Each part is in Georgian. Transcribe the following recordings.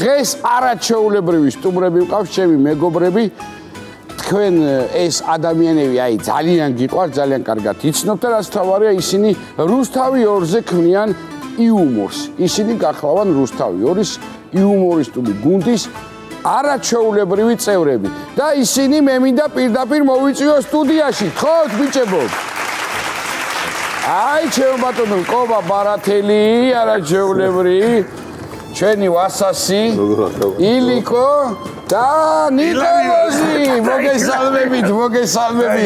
დღეს არაჩვეულებრივი სტუმრები ვყავს ჩემი მეგობრები. თქვენ ეს ადამიანები აი ძალიან გიყვართ, ძალიან კარგად იცნობთ და რაც თავარია ისინი რუსთავი 2-ზე ქმნიან იუმორს. ისინი გახლავენ რუსთავი 2-ის იუმორისტული გუნდის არაჩვეულებრივი წევრები და ისინი მე მინდა პირდაპირ მოვიწვიო სტუდიაში. გთხოვთ ბიჭებო. აი ჩემო ბატონო კობა ბარათელი არაჩვეულებრივი ჩვენი ვასასი ილიკო და ნიკოლოზი მოგესალმებით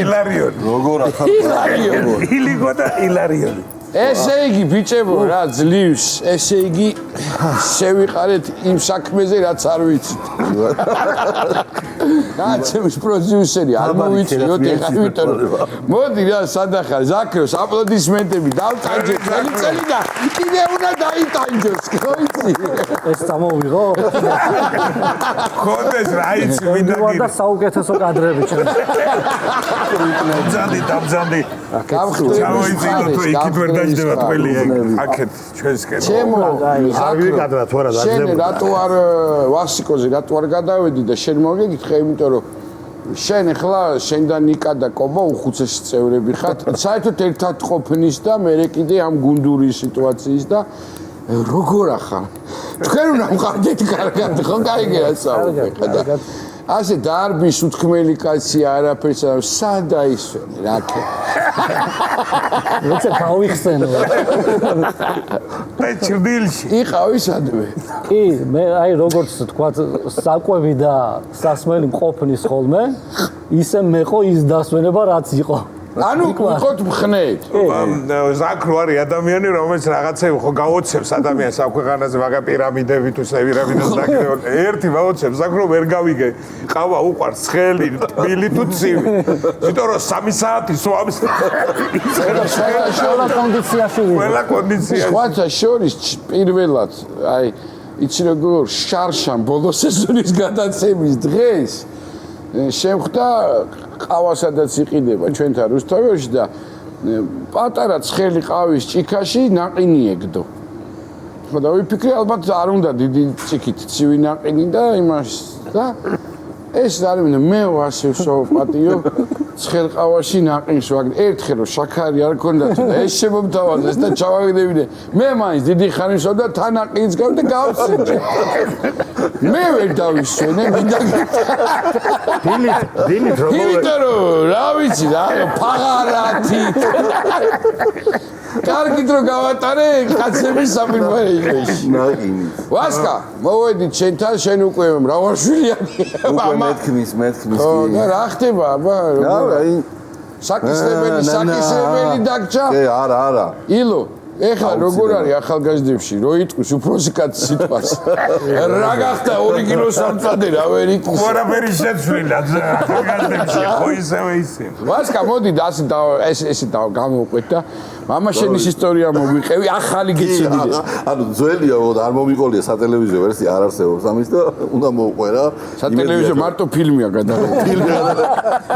ილარიონი როგორ ახალ ილიკო და ილარიონი ესე იგი ბიჭებო რა ძლივს ესე იგი შევიყარეთ იმ საქმეზე რაც არ ვიცით ნაცემის პროდიუსერი არ მოვიწიოთ ეხლა იმიტომ მოდი რა სადახარ ზაქროს აპლოდისმენტები დავტანჯეთ წელი და კიდე უნდა დაიტანჯოს ხო იცი ეს წამოვიღო ხოდეს რა იცი მინდა და საუკეთესო კადრები ჩემს დამძანდი ჩამოიძინო თუ იქით ვერ დაიჯდება თქვენი აქეთ ჩვენსკენ ჩემო აღი კადრა თუ არა შენ რატო არ ვასიკოზე რატო არ გადავედი და შენ მოგეკითხე იმიტომ რომ შენ ახლა შენ და ნიკა და კობა უხუცესი წევრები ხართ საერთოდ ერთად ყოფნის და მე კიდე ამ გუნდური სიტუაციის და როგორ ახარ თქვენ უნდა მყავდეთ კარგად ხო გაიგე ასაუბრი ასე დარბის უთქმელი კაცი არაფერს სადა ისვენი რაკე როცა გავიხსენო და ჭრდილში იყავი სადმე კი მე აი როგორც თქვა საკვები და სასმელი მყოფნის ხოლმე ისე მეყო ის დასვენება რაც იყო ანუ ვიყოთ მხნეთ ზაქრო არის ადამიანი რომელიც რაღაცები ხო გაოცებს ადამიანს ამ ქვეყანაზე მაგა პირამიდები თუ სევირამიდას დაგდეონ ერთი გაოცებს ზაქრო ვერ გავიგე ყავა უყარს ცხელი თბილი თუ ცივი იმიტომ რომ 3 საათი სვამს ყველა კონდიციაში სხვათა შორის პირველად აი იცი როგორ შარშან ბოლო სეზონის გადაცემის დღეს შემხვდა ყავასადაც იყიდება ჩვენთან რუსთავში და პატარა ცხელი ყავის ჭიქაში ნაყინი ეგდო. ხო და ვიფიქრე ალბათ არ უნდა დიდი ჭიქით ცივი ნაყინი და იმას და ეს არ მინდა მე ვასე ვსაუპატიო ცხელ ყავაში ნაყინს ვაგდე ერთხელ რომ შაქარი არ ქონდა და ეს შემომთავაზეს და ჩავაგდებინე მე მაინც დიდი ხანი ვსვამ და თან ნაყინს გავ და გავსინჯე მე ვერ დავისვენე მინდა დილით რომ რა ვიცი რა ფაღარათი კარგი დრო გავატარე კაცების საფირმოებში ნაყინი ვასკა მოვედით შენთან შენ უკვე მრავალშვილიანი უკვე მეთქმის კი რა ხდება აბა საკისრებელი დაგჭა კი არა ილო ეხლა როგორ არის ახალგაზრდებში რო იტყვის უფროსი კაცი სიტყვას რა გახდა 2 კილოს სამწადე რა ვერ იტყვის ყველაფერი შეცვლილა ახალგაზრდებში ხო ისევე ისე ვასკა მოდი და ესე და გამოვყვეთ და მამაშენის ისტორია მოგვიყევი ახალი გეცოდინეს ანუ ძველია არ მომიყოლია სატელევიზიო ვერსია არ არსებობს ამის და უნდა მოუყვე რა სატელევიზიო მარტო ფილმია გადაღებული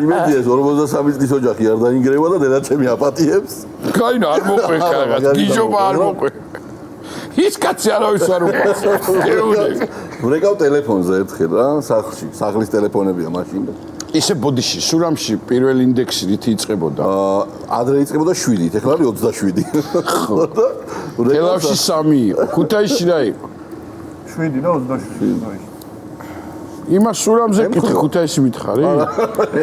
იმედია 53 წლის ოჯახი არ დაინგრევა და დედაჩემი აპატიებს კაინა არ მოყვე კარგად გიჟობა არ მოყვე ის კაცი არავის არ უყვარს ვრეკავ ტელეფონზე ერთხელ რა სახლში სახლის ტელეფონებია მაშინ ისე ბოდიში სურამში პირველ ინდექსი რითი იწყებოდა ადრე იწყებოდა 7-ით ეხლა არის 27 ხო და თელავში 3 იყო ქუთაისში რა იყო 7 და 27 იმას სურამზე კითხე ქუთაისი მითხარი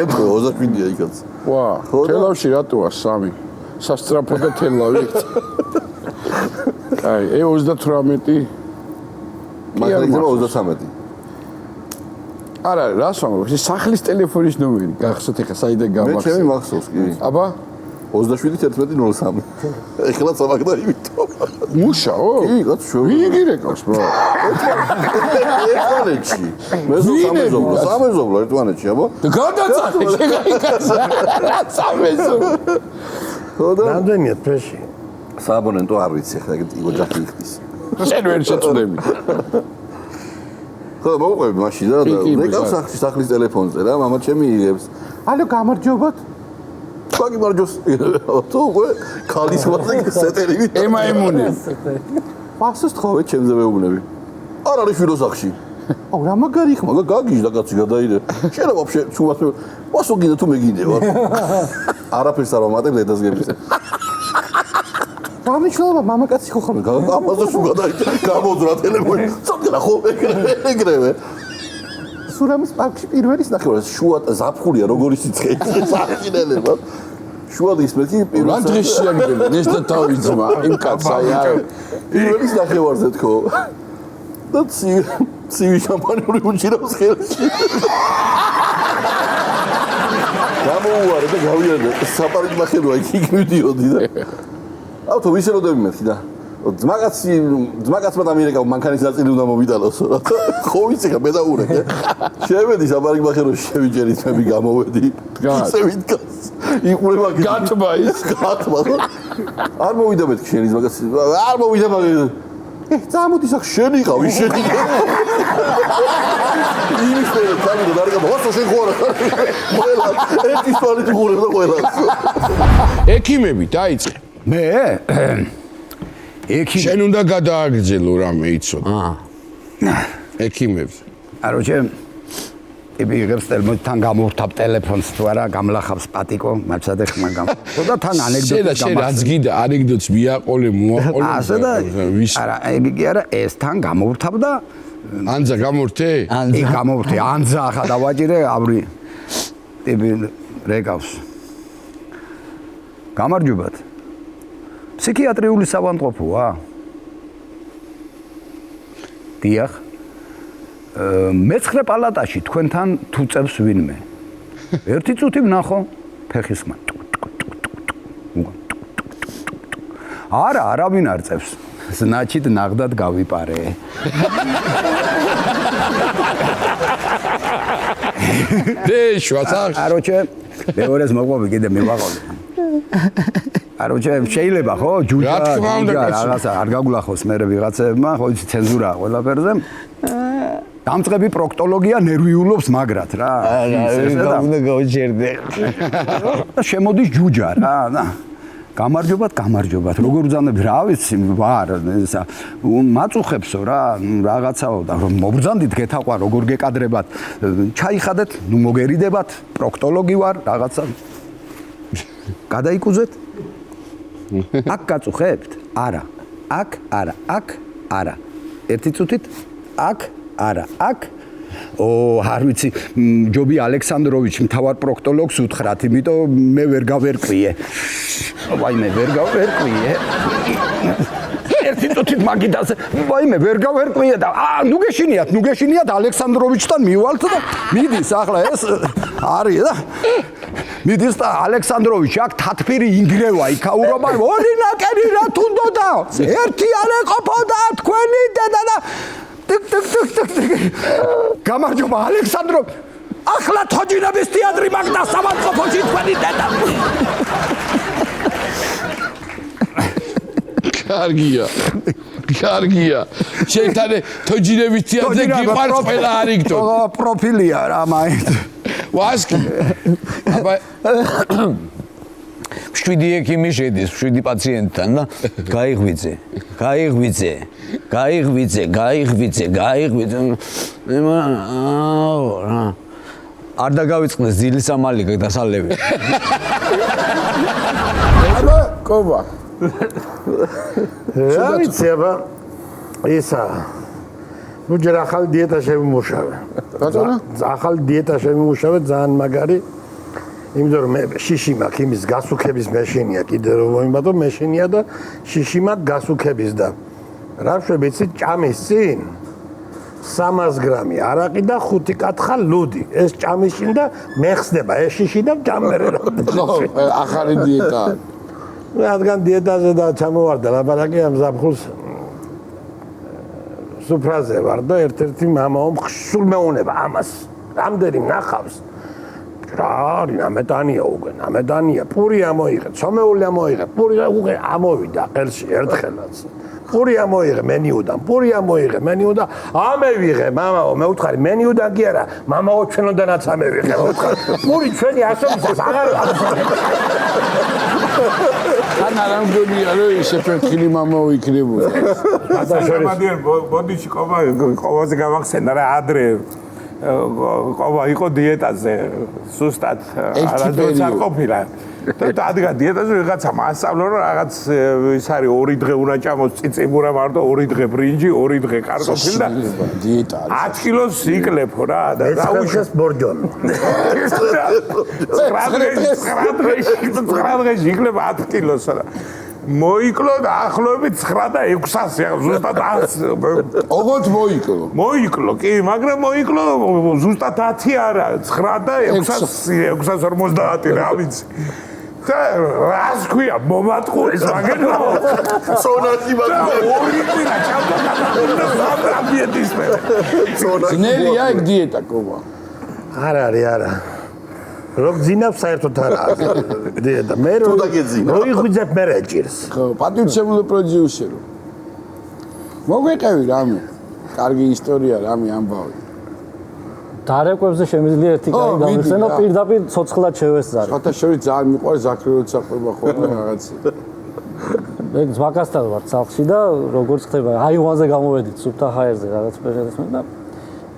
ეხლა 27-ია იქაც ვა თელავში რატოა 3 სასტრაფო და თელავი აი 38 მაგრამ იქნება 33 არა რას ვამბობ სახლის ტელეფონის ნომერი გახსოვთ ეხლა საიდან გამახსოვს მე ჩემი მახსოვს კი აბა 27-11-03 ეხლა სამაგდა იმითო მუშაო კი კაცო ვიგი რეკავს ბრო ერთმანეთში მე სამეზობლო ერთმანეთში აბა გადაწადე შეგაიკაცა სამეზობლო ხო და რამდენია თვეში სააბონენტო არ ვიცი ეხლა ეგეთი ოჯახი იქნის შენ ვერ შეწდები ხო მოყვები მაშინ და რეკავ სახლის ტელეფონზე რა მამა ჩემი იღებს ალო გამარჯობათ თქვა გიმარჯოს თუ უკვე ქალის ვაზე სეტელი ემაიმუნე ფასს თხოვე ჩემზე მეუბნები არ არის ფილოსახში აუ რა მაგარი ხმა გაგიჟდა კაცი გადაიდე შეიძლება вообще ჩუმას ვასო გინდა თუ მეგინდა ვარ არაფერს არ ვამატებ დედას გებისე გამიჩნევა მამაკაცი ხო ხომ ამაზე თუ გადაიდე გამოძრა ტელეფონი წაგდა ხო ეგრევე სურამის პარკში პირველის ნახევარს შუა ზაფხულია როგორი სიცხე სახინელება შუა დღის მეთი რა დღეს შეაგდები ეს და თავი ძმა იმ კაცს აი პირველის ნახევარზე თქო და ცივი შამპანური უჭირავს ხელში გამოუვარე და გავიარე საპარკ ნახევარია იქ მივდიოდი და აუ თუ ვისეროდები მეთქი და ძმაკაცმა ამერიკა მანქანის ნაწილი უნდა მომიტანოს რა ხო ვიცი ხა მედაურეკე შევედი საპარკ ნახევარში შევიჭერით მე გამოვედი ისე ვიდგას იყურება გათმა ის გათმა არ მოვიდა მეთქი შენი ძმაკაცი არ მოვიდა მაგ წამოდი სახ შენი ყავი შენი იმის მე წამოდი და რგა ვასო შენ ხوارა ყველა ერთი სვალი ხურება ყველა ექიმები დაიწყე მე ექიმი შენ უნდა გადააგრძელო რამე იცოდე ექიმებს აროჩე ებიღებს თან გამოვთავ ტელეფონს თუ არა გამლახავს პატიკო მაცადე ხმა გამ და თან ანეკდოტი შენ რაც გიდა ანეკდოტს მიაყოლე მოაყოლე ასე და არა იგი არა ეს თან გამოვთავ და ანძა გამორთე აი გამოვთე ანძა ახლა დავაჭირე ავრი ტიპი რეკავს გამარჯობათ ფსიქიატრიული საავადმყოფოა დიახ მეცხრე პალატაში თქვენთან თუ წევს ვინმე ერთი წუთი ვნახო ფეხის ხმა არა არავინ არ წევს значит ნაღდად გავიპარე დეშვაცახ აროჩე მეორეს მოყვები კიდე მივაყოლე აროჩე შეიძლება ხო ჯუჯა რაღაცა არ გაგულახოს მე ვიღაცებმა ხო იცი ცენზურაა ყველაფერზე დამწყები პროქტოლოგია ნერვიულობს მაგრად რა უნდა გავჭერდე და შემოდის ჯუჯა რა გამარჯობათ როგორ უძანები რა ვიცი ვარ ესა მაწუხებსო რა რაღაცაო და რომ მობრძანდით გეთაყვა როგორ გეკადრებათ ჩაიხადეთ ნუ მოგერიდებათ პროქტოლოგი ვარ რაღაცა გადაიკუზეთ აქ გაწუხებთ არა აქ არა აქ არა ერთი წუთით აქ არა აქ არ ვიცი ჯობი ალექსანდროვიჩ მთავარ პროქტოლოგს უთხრათ იმიტომ მე ვერ გავერკვიე ვაიმე ვერ გავერკვიე ერთი წუთით მაგიდაზე ვაიმე ვერ გავერკვიე და ნუ გეშინიათ ალექსანდროვიჩთან მივალთ და მიდის ახლა ეს არის და მიდის და ალექსანდროვიჩი აქ თათფირი ინგრევა იქაურობა ორი ნაკერი რა თუნდოდა ერთი არ ეყოფოდა თქვენი დედა და გამარჯობა ალექსანდრო ახლა თოჯინების თეატრი მაგდა სამართყოფოში თქვენი დედა კარგია შენ თოჯინების თეატრზე გიყვარს ყველა არიგდო პროფილია რა მაინც ვასკი აბა 7 ექიმი შედის 7 პაციენტთან და გაიღვიძე არ დაგავიწყდეს ძილის ამალი დასალები აბა კობა რა ვიცი აბა ისა ნუ ჯერ ახალი დიეტა შევიმუშავე ბატონო ახალი დიეტა შევიმუშავე ძალიან მაგარი იმიტომ რომ მე შიში მაქვს იმის გასუქების მეშინია კიდე რომ ვიმბატო მეშინია და შიში მაქვს გასუქების და რა შვებიცი ჭამის წინ 300 გრამი არაყი და 5 კათხა ლუდი ეს ჭამის წინ და მეხსდება ეს შიში და ჭამერე ახალი დიეტა რადგან დიეტაზე და ჩამოვარდა ლაპარაკი ამ ზაფხულს სუფრაზე ვარ და ერთ-ერთი მამაო ხსულ მეუნება ამას რამდენი ნახავს რა არის ნამეტანია უკვე ნამეტანია პური ამოიღე ცომეული ამოიღე პური უკვე ამოვიდა ყელში ერთხელაც პური ამოიღე მენიუდან ამევიღე მამაო მე უთხარი მენიუდან კი არა მამაო ჩვენოდანაც ამევიღე მე უთხარი პური ჩვენი ასომისას აღარ თან არ ამგონია რომ შეფერხილი მამა იქნებოდა. შევადიან ბოდიში ყოვაზე გამახსენდა რა ადრე ყოვა იყო დიეტაზე სუსტად არასდროს არ ყოფილა და დადგა დიეტაზე ვიღაცა მასწავლა რომ რაღაც ის არის 2 დღე უნდა ჭამოს წიწიბურა მარტო 2 დღე ბრინჯი 2 დღე კარტოფილი და დიეტა 10 კილოს იკლებ რა და დაუშვეს ბორჯონ 9 დღეში იკლებ 10 კილოს რა მოიკლო და ახლოებით 9 და 600 ზუსტად 100 ოღონდ მოიკლო კი მაგრამ მოიკლო ზუსტად 10 არა 9 და 650 რა ვიცი და რას ქვია მომატყუეს მაგენო სონატი ორინა ჩავდაგდიეტის მე ძნელია ეგ დიეტა კობა. არ არის არა რო გძინავს საერთოდ არა დიეტა მე რო იღვიძებ მე რეჭირს ხო, პატივცემულო პროდიუსერი. მოგვეყევი რამე. კარგი ისტორია რამე ამბავი. დარეკვებზე შემიძლია ერთი კაი გამიხსენო პირდაპირ ცოცხლად შევესწარი. სხვათა შორის ძალიან მიყვარს ზაქრიოც საყვება ხოლმე რაღაც. მე ზვაკასთან ვარ სახლში და როგორც ხდება აივანზე გამოვედით სუფთა ჰაერზე რაღაც პერიოდს მე და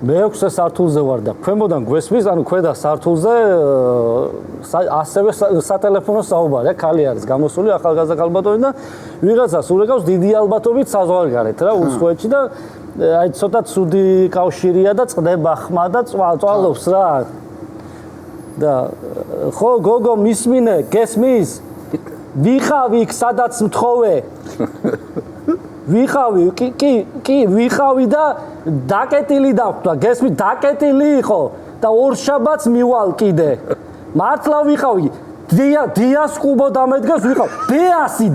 მე-6 სართულზე ვარ და ქვემოდან გვესმის, ანუ ქვედა სართულზე ასევე სატელეფონო საუბარი, ქალი არის გამოსული ახალგაზრდა ქალბატონი და ვიღაცას ურეკავს დიდი ალბათობით საზღვარგარეთ რა უსხოეთში და აი ცოტა ცუდი კავშირია და წდება ხმა და წვალობს რა. და ხო გოგო მისმინე, გესმის? ვიხავი იქ სადაც მთხოვე. ვიხავი, კი, ვიხავი და დაკეტილი დახვდა, გესმით, დაკეტილი იყო და ორშაბათს მივალ კიდე. მართლა ვიხავი, დიას კუბო დამედგეს, ვიხავ, დიასი.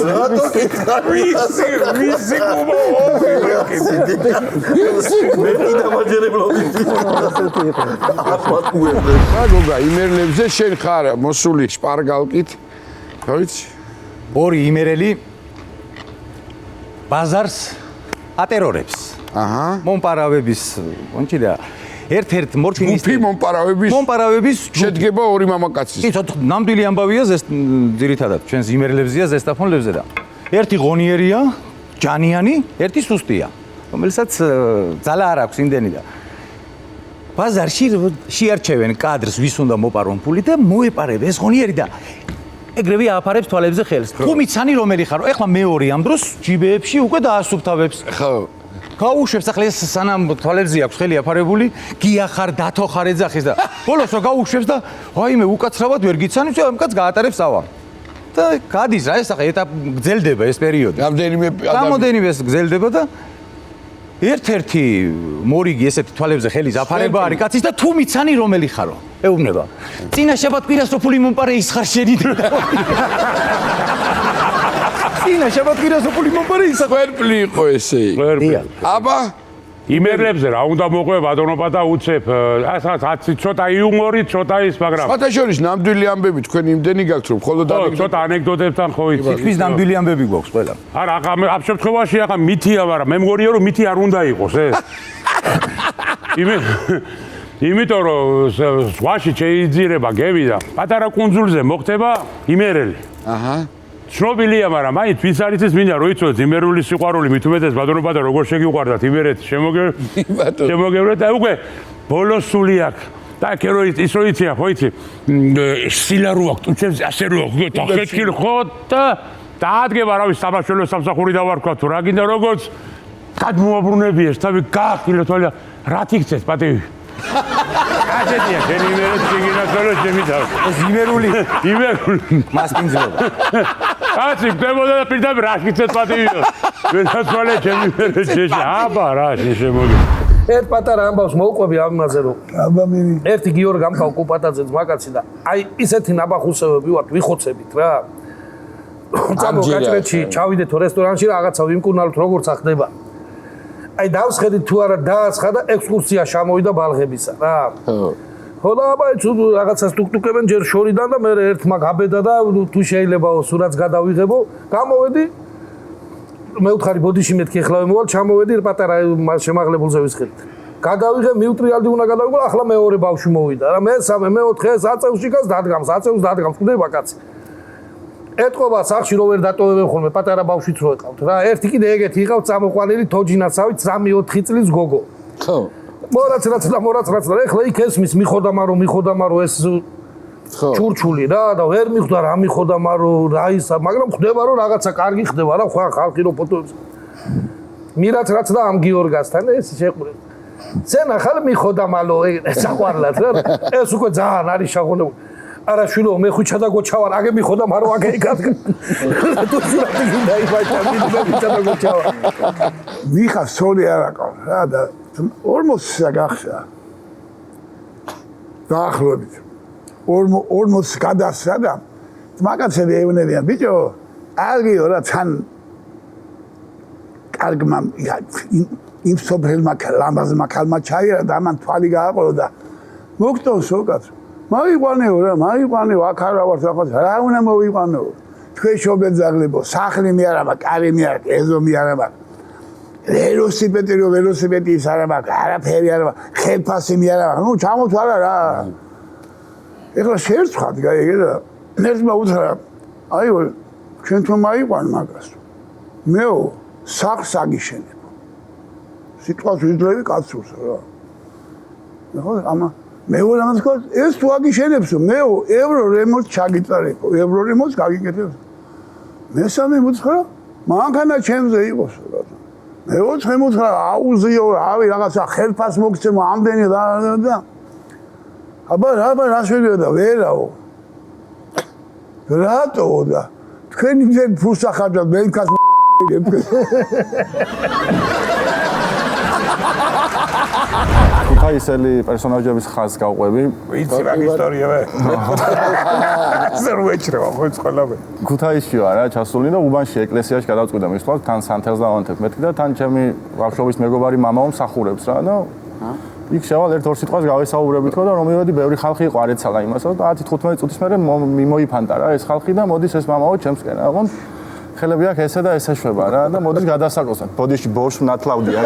რატო ვისი კუბო მე კიდე მაჯერებლობდი რა გოგა იმერლებზე შენ ხარ მოსული შპარგალკით. რა ვიცი? ორი იმერელი ბაზარს ატერორებს. აჰა. მომპარავების კონჩი და ერთ-ერთ მორჩინის უფი მომპარავების შედგება ორი მამაკაცის. კი, ნამდვილი ამბავია ძირითადად ჩვენს იმერლებზია ზესტაფონლებზე და ერთი ღონიერია, ჯანიანი, ერთი სუსტია, რომელსაც ძალა არ აქვს იმდენი და ბაზარში შეარჩევენ კადრს, ვის უნდა მოპარონ ფული და მოეპარებ ეს ღონიერი და ეგრევე ააფარებს თვალებზე ხელს. თუ მიცანი რომელი ხარო? ეხლა მეორე ამ დროს ჯიბეებში უკვე დაასუფთავებს. ხო. გაუშვებს ახლა ეს სანამ თვალებზე აქვს ხელი აფარებული, გიახარ, დათო ხარ ეძახის და ბოლოს რა გაუშვებს და აიმე უკაცრავად ვერ გიცანებს, ამკაც გაატარებს ავა. და გადის რა ეს ახლა ეტაპ გრძელდება ეს პერიოდი. რამდენიმე გრძელდება და ერთ-ერთი მორიგი ესეთი თვალებზე ხელის აფარება არის კაცის და თუ მიცანი რომელი ხარო? ეუბნება. წინა შაბათ-კვირას რო ფული მომპარე ის ხარ შენი. წინა შაბათ-კვირას რო ფული მომპარე ის ყველპლი იყო ესე. აბა იმერლებზე რა უნდა მოყვე ბატონობა და უცებ ასაც ცოტა იუმორი, ცოტა ის, მაგრამ სხვათა შორის ნამდვილი ამბები თქვენ იმდენი გაქვთ რომ მხოლოდ ცოტა ანეკდოტებთან ხო იცი. თითქმის ნამდვილი ამბები გვაქვს ყველა. არა, ამ შემთხვევაში ახლა მითია, მაგრამ მე მგონია რომ მითი არ უნდა იყოს ეს. იმიტომ რომ ზღვაში შეიძირება გები და პატარა კუნძულზე მოხდება იმერელი. აჰა. ცნობილია, მაგრამ აი ვის არის ეს მინდა რომ იცოდეთ იმერული სიყვარული მით უმეტეს ბატონობა და როგორ შეგიყვარდათ იმერეთი შემოგევრეთ და უკვე ბოლოს სული აქვს და კერო ის რო იცია ხო იცი სილა რო აქვს თუნდაც ასე რო აქვს და ხეთქილ ხო და დაადგება რავი სამაშველო სამსახური დავარქვა თუ რა გინდა როგორც გადმოაბრუნებიეს თავი გაახილეთ თვალა რა თიქცეს პატივი ასეთია შენ იმერეთ შეგინახულო ჩემი თავი ეს იმერული მასპინძლობა აცი გდებოდა და პირდაპირ რა გიცეთ პატივიო ვენაცვალე ჩემი იმერეთ შეშა აბა რა შემოგი ერთ პატარა ამბავს მოუყვები ამაზე რომ ერთი გიორგი ამხა ოკუპატაძე ძმაკაცი და აი ისეთი ნაბახუსებები ვართ ვიხოცებით რა წამო გაჭრეთში ჩავიდეთ რესტორანში რაღაცა ვიმკურნალოთ როგორც ახდება აი დავსხედით თუ არა დააცხა და ექსკურსია შემოვიდა ბალღებისა რა ხო და აბა თუ რაღაცას ტუკტუკებენ ჯერ შორიდან და მე ერთმა გაბედა და თუ შეიძლება სურათს გადავიღებო გამოვედი მე ვთხარი ბოდიში მეთქი ახლა მოვალ ჩამოვედი პატარა შემაღლებულზე ვისხედით გადავიღე მიუტრიალდი უნდა გადავიღო, ახლა მეორე ბავშვი მოვიდა რა. მესამე, მეოთხე, ეს აწევში გას დადგამს, ხვდება კაცი. ეთყობა სახში რო ვერ დატოვებენ ხოლმე პატარა ბავშვიც რო ეყავთ რა. ერთი კიდე ეგეთი იყავთ წამოყვანილი თოჯინაცავით 3-4 წლის გოგო. ხო. მორაც და ეხლა იქ ესმის მიხოდამარო ეს ჩურჩული რა და ვერ მიხვდა რა მიხოდამარო რა ისა, მაგრამ ხვდება რომ რაღაცა კარგი ხდება რა, ხალხი რო ფოტოებს. მირაც და ამ გიორგასთან ეს შეყურე. ზენ ახალ მიხოდამალო საყვარლად რა. ეს უკვე ძალიან არის შაღონებული. არა შვილო მე ხუჩა და გოჩავარ აგე მიხოდამარო აგე იქად. თუ სურათი გინდა იბაჭა მიხუჩა და გოჩავარ. მიხა სოლი არა ყავს რა და 40-ს გახსა. დაახლოებით 40-ს გადასცა და მაგაცები ეუბნებიან ბიჭო კარგიო რა თან კარგმა იმ სოფელმა ლამაზმა ქალმა ჩაიერა და ამან თვალი გააყოლო და მოგტონსო კაცო მოვიყვანეო აქ არა ვარ ახლა რა უნდა მოვიყვანეო თქვენ შობეძაღლებო სახლი მე არა მაქვს კარი მე არა ეზო მე არა მაქვს ველოსიპედი ის არა მაქვს არაფერი არა მაქვს ხელფასი მე არა მაქვს ნუ ჩამოთვალა რა ეხლა შეერთხათ გაიგე და ერთმა უთხრა აი ჩვენ თუ მაიყვან მაგას მეო სახლს აგიშენებო სიტყვას ვიძლევი კაცურს რა ხო ამა მეო რამაც ხო ეს თუ აგიშენებსო მეო ევრო რემონტ ჩაგიწარებო ევრო რემონტს გაგიკეთებს მესამე უთხრა მანქანა ჩემზე იყოს რა მეოთხე უთხრა აუზიო რავი რაღაცა ხელფას მოგცემო ამდენი და აბა რა შეგვიდა ვერაო რატო და თქვენი ძენ ფულს ახარჯავთ მე იქაც ქუთაისელი პერსონაჟების ხაზს გავყვები. ვიცი რა ისტორია მე. ზერვეჭრება ხო ყველაფერი. ქუთაისში ვარ რა ჩასული და უბანში ეკლესიაში გადავწყვიტე მის თვალს თან სანთელს დავანთებ მეთქი და თან ჩემი ბავშვობის მეგობარი მამაო მსახურებს რა და იქ შევალ ერთ-ორ სიტყვას გავესაუბრებით ხო და რომ მივედი ბევრი ხალხი იყო არ ეცალა იმასაც და 10-15 წუთის მერე მიმოიფანტა რა ეს ხალხი და მოდის ეს მამაო ჩემსკენ რა ხო ხელები აქ ესე და ესე შვება რა და მოდის გადასაკოსად ბოდიში ბოშ ნათლავდია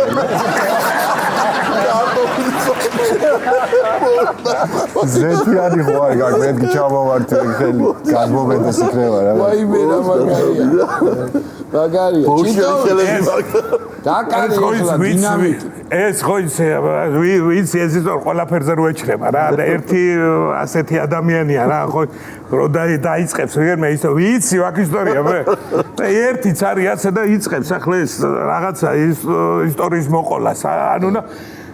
ზეთიანი ხო არ გაგ მეთქი ჩამოვართ ხელი გადმომედეს იქნება რა ვაიმე რა მაგარია ეს ხო იცი ვიცი ეს ისტორია ყველაფერზე რო ეჩრება რა და ერთი ასეთი ადამიანია რა ხო რო დაიწყებს ვერმე ისო ვიცი აქ ისტორია მე და ერთიც არის ასე და იწყებს ახლა ეს რაღაცა ისტორიის მოყოლას ანუ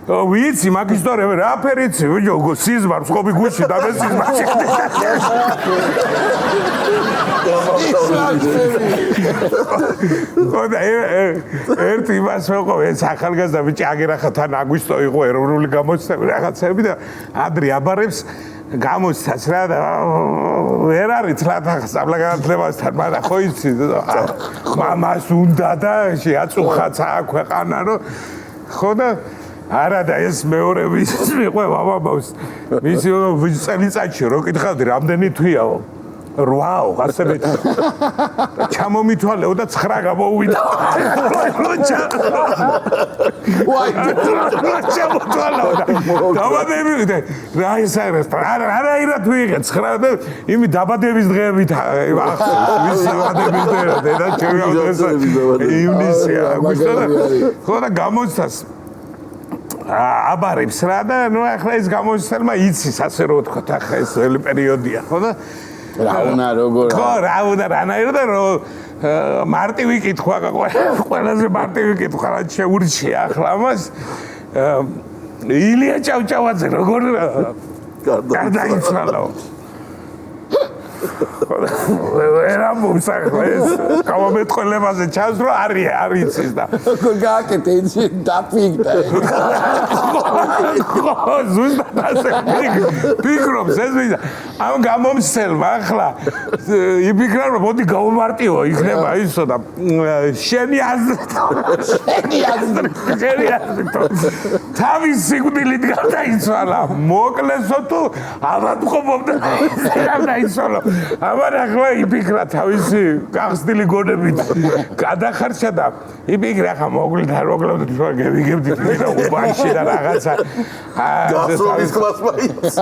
ვიცი მაგ ისტორია მე რაფერიცი ვიჯო სიზმარ მსხობი გუში და მე სიზმარში ხოდა ერთი მას ვეყო ეს ახალგაზრდა ბიჭი აგერახა თან აგვისტო იყო ეროვნული გამოცდები რაღაცები და ადრე აბარებს გამოცდას რა და ვერ არის თლათახსაბლაგანთლებასთან მაგრამ ხო იცი მამას უნდა და შეაწუხაც აქვეყანა რომ ხო და არა და ეს მეორე ვის მიყვება მამამს მისი წელიწადში რო კითხავდი რამდენი თვიაო 8-ო ასე მეტი ჩამომითვალეო და 9 გამოვიდა ჩამომთვალეო დაბადებიდე რა ის არის არა ირად ვიღე 9 და იმი დაბადების დღეებით ვისი დაბადების დღე და ჩემი ივნისია აგვისტო ხო და გამოცდას აბარებს რა და ნუ ახლა ეს გამოცდილება იცის ასე რომ ვთქვა ახლა ეს ველი პერიოდია ხო და რა უნდა როგორ ხო რა უნდა რანაირად რომ მარტივი კითხვა ყველაზე მარტივი კითხვა რა შეურჩია ახლა ამას ილია ჭავჭავაძე როგორ გარდაიცვალა ვერა მომსახო ეს გამომეტყველებაზე ჩანს რომ არის ის და გააკეთე ის დაფიქდა ზუსტად ასე ფიქრობს ეს ვიზა ამ გამომცელმა ახლა იფიქრა რომ მოდი გავმარტივო იქნება ისო და შენი აზრით თავის სიკვდილით გარდაიცვალა მოკლესო თუ ალბათ ხომობდა გარდაიცვალა ამან ახლა იფიქრა თავისი გახსნილი გონებით გადახარშა და იფიქრა ხა მოკლედ არ მოკლედ თქვა გევიგებდით ვიდა უბანში და რაღაცა გასროლის კლას მაინც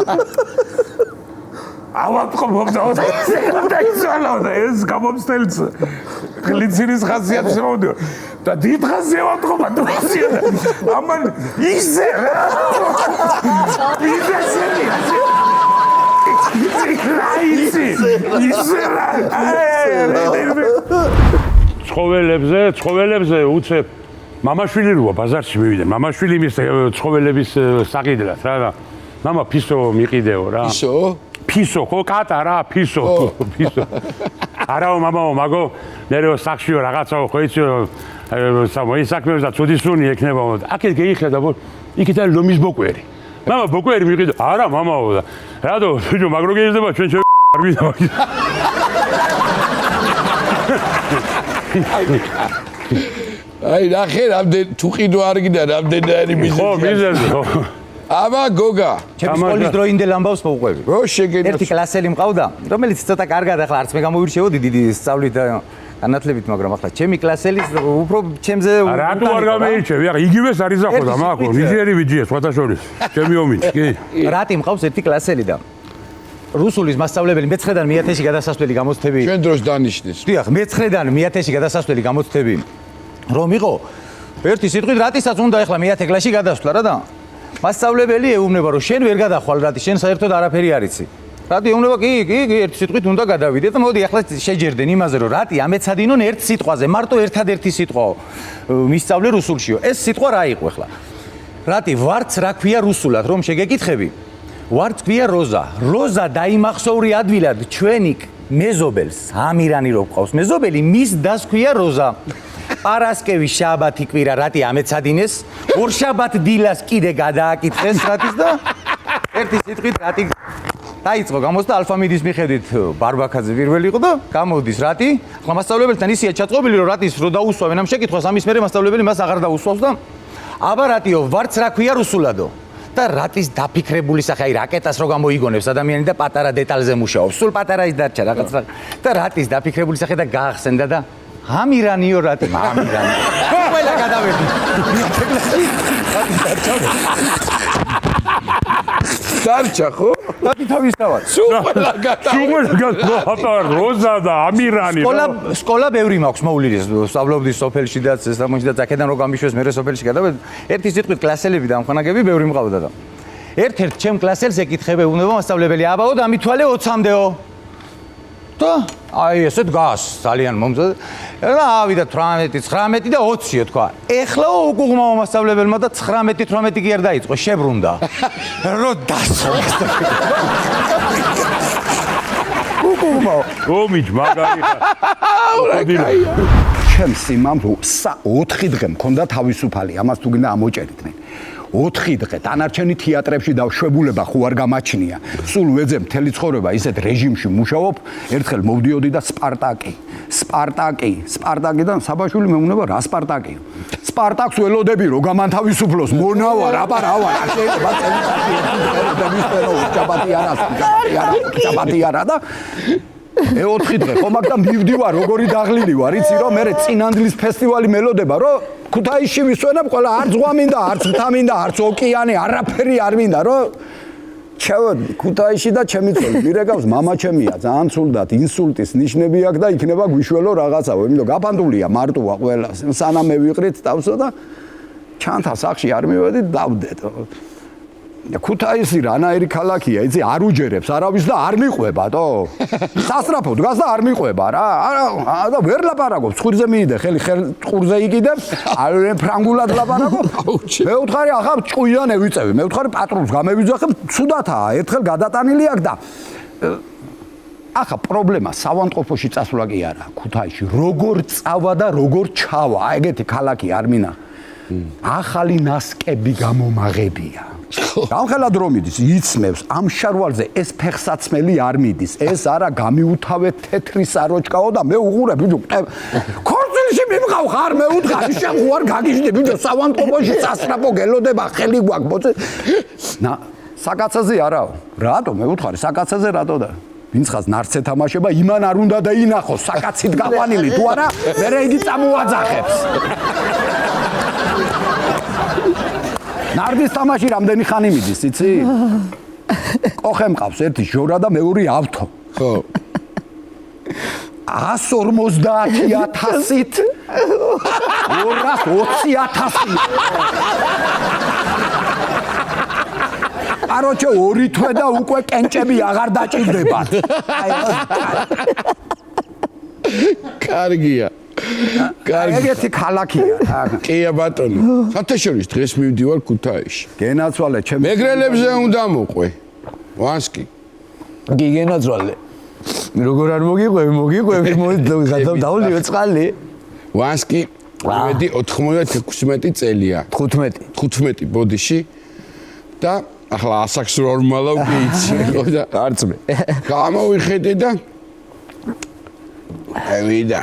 ავატყობობდა და ისალავდა ეს გამომსწელს გლიცირის ხასიათს მოვდიო და დიდხანს ევატყობა თუცია ამან ისე ცხოველებზე უცებ მამაშვილი როა ბაზარში მივიდა მამაშვილი მის ცხოველების საყიდლად რა და მამა ფისო მიყიდეო რა ფისო ხო კატა რა ფისო არაო მამაო მაგო ნერეო სახშიო რაღაცაო ხო იცი სამო ის საქმეებს და ცუდისუნი ექნება აქეთ გეიხედა ბო იქით არის ლომის ბოკვერი მამა ბოკვერი მიყიდა არა მამაო და რადო თუჯო მაგრო გეიზდება ჩვენ არ ვიდა აი ნახე რამდენ თუ ყიდო არ გიდა რამდენარი მიზეზი ხო მიზეზი ხო აბა გოგა ჩემს სკოლის დროინდელ ამბავს მოვყვები რო შეგენა ერთი კლასელი მყავდა რომელიც ცოტა კარგად ახლა არც მე გამოვირჩევოდი დიდი სწავლით და განათლებით მაგრამ ახლა ჩემი კლასელი უფრო ჩემზე რატო არ გამეირჩევი ახლა იგივეს არის ახლა მაგო ნიჟერი ვიჯია სხვათა შორის ჩემი ომით კი რატი მყავს ერთი კლასელი და რუსულის მასწავლებელი მე-9-დან მე-10-ში გადასასვლელი გამოცდები ჩვენ დროს დანიშნეს დიახ მე-9-დან მე-10-ში გადასასვლელი გამოცდები რომ იყო ერთი სიტყვით რატისაც უნდა ახლა მე-10 კლასში გადასვლა რა და მასწავლებელი ეუბნება რომ შენ ვერ გადახვალ რატი შენ საერთოდ არაფერი არ იცი რატი ეუბნება კი ერთი სიტყვით უნდა გადავიდე და მოდი ახლა შეჯერდენ იმაზე რომ რატი ამეცადინონ ერთ სიტყვაზე მარტო ერთადერთი სიტყვაო მისწავლე რუსულშიო ეს სიტყვა რა იყო ახლა რატი ვარც რა ქვია რუსულად რომ შეგეკითხები ვარც ქვია როზა როზა დაიმახსოვრი ადვილად ჩვენი მეზობელს ამირანი რო ყავს მეზობელი მის დას ქვია როზა პარასკევი შაბათი კვირა რატი ამეცადინეს ორშაბათ დილას კიდე გადააკითხეს რატის და ერთი სიტყვით რატი დაიწყო გამოსდა ალფამიდის მიხედვით ბარბაკაძე პირველი იყო და გამოდის რატი ახლა მასწავლებელთან ისია ჩაწყობილი რომ რატის რო დაუსვავენ ამ შეკითხვას ამის მერე მასწავლებელი მას აღარ დაუსვავს და აბა რატიო ვარც რა ქვია რუსულადო და რატის დაფიქრებული სახე აი რაკეტას რო გამოიგონებს ადამიანი და პატარა დეტალზე მუშაობს სულ პატარა ის დარჩა რაღაც და რატის დაფიქრებული სახე და გაახსენდა და ამირანიო რატი ამირანი ყველა გადავედი დარჩა ხო რატი თავის თავად სულა გადა როზა და ამირანი სკოლა ბევრი მაქვს მოვლილი სწავლობდი სოფელში და სამონში და აქედან რო გამიშვეს მე სოფელში გადავედი ერთი სიტყვით კლასელები და ამხანაგები ბევრი მყავდა და ერთ-ერთ ჩემ კლასელს ეკითხება უნდა მასწავლებელი აბაო დამითვალე 20-მდეო და აი ესე დგას ძალიან მომზადდა და ავიდა 18 19 და 20-ო თქვა ეხლა უკუღმაო მასწავლებელმა და 19 18 კი არ დაიწყო შებრუნდა რო დასწრო უკუღმაო ომით მაგარი ხარ ჩემ სიმამრუს 4 დღე მქონდა თავისუფალი ამას თუ გინდა ამოჭერით მე 4 დღე დანარჩენი თეატრებში დავშვებულება ხო არ გამაჩნია. სულ ვეძე მთელი ცხოვრება ისეთ რეჟიმში მუშაობ, ერთხელ მოვდიოდი და სპარტაკიდან საბაშვილი მეუბნება რა სპარტაკი. სპარტაკს ველოდები რომ გამანთავისუფლოს, მონავა რა პარავა, შეიძლება წელიწადი არა და 4 დღე ხომ აქ და მივდივარ როგორი დაღლილი ვარ იცი რომ მე წინანდლის ფესტივალი მელოდება რომ ქუთაისში ვისვენებ ყველა არც ზღვა მინდა არც მთა მინდა არც ოკეანე არაფერი არ მინდა რომ ჩავედი ქუთაისში და ჩემი წელი მირეკავს მამა ჩემია ძალიან ცუდად ინსულტის ნიშნები აქვს და იქნება გვიშველო რაღაცაო იმიტომ გაფანტულია მარტოა ყველა სანამ მე ვიყრით თავსო და ჩანთა სახში არ მივედი დავდეთ ქუთაისი რანაირი ქალაქია, იცი, არ უჯერებს არავის და არ მიყვებათო. სასწრაფო დგას და არ მიყვება რა. და ვერ ლაპარაკობს, ცხურზე მიიდე, ხელი ცხურზე იკიდებს, არ ფრანგულად ლაპარაკობ. მე ვთხარი ახლა ჭუიდან ევიწევი, მე ვთხარი პატრონს გამევიძახებ, ცუდათაა, ერთხელ გადატანილი აქ და ახლა პრობლემა სავანტყოფოში წასვლა კი არა, ქუთაისში როგორ წავა და როგორ ჩავა, ეგეთი ქალაქი არ მინა. ახალი ნასკები გამომაღებია. გამხელად რომ მიდის, იცნებს ამ შარვალზე ეს ფეხსაცმელი არ მიდის. ეს არა გამიუთავე თეთრი საროჭკაო და მე უყურებ ბიჭო. ქორწილში მიმყავ ხარ მე უთხარი შეღوار გაგიჟდი ბიჭო სავანტყოფოში წასრაპო გელოდება ხელი გვაქვს მოწე. ნა საკაცაზე არაო. რატო მე უთხარი საკაცაზე რატო და ვინც ხას ნარცე თამაშება, იმან არ უნდა დაინახოს საკაცით გაყვანილი, თუ არა, მერე იგი წამოაძახებს. ნარდის თამაში რამდენი ხანი მიდის, იცი? ყოხე მყავს ერთი ჟორა და მეორე ავთო. ხო. 150,000-ით 220,000. Короче, ორი თვე და უკვე კენჭები აღარ დაჭირდებათ. კარგია. ეგეთი ქალაქია. კია ბატონო. საერთაშორის დღეს მივდივარ ქუთაისში. გენაცვალე, ჩემი მეგრელებზე უნდა მოყვე. ვანსკი. კი გენაცვალე. როგორ არ მოგიყვები, დავლიო წყალი. ვანსკი მოვედი 96 წელია. 15 ბოდიში და ახლა ასაკს ნორმალავ გეიცი ხო და არწმე. გამოვიხედე და ვიდა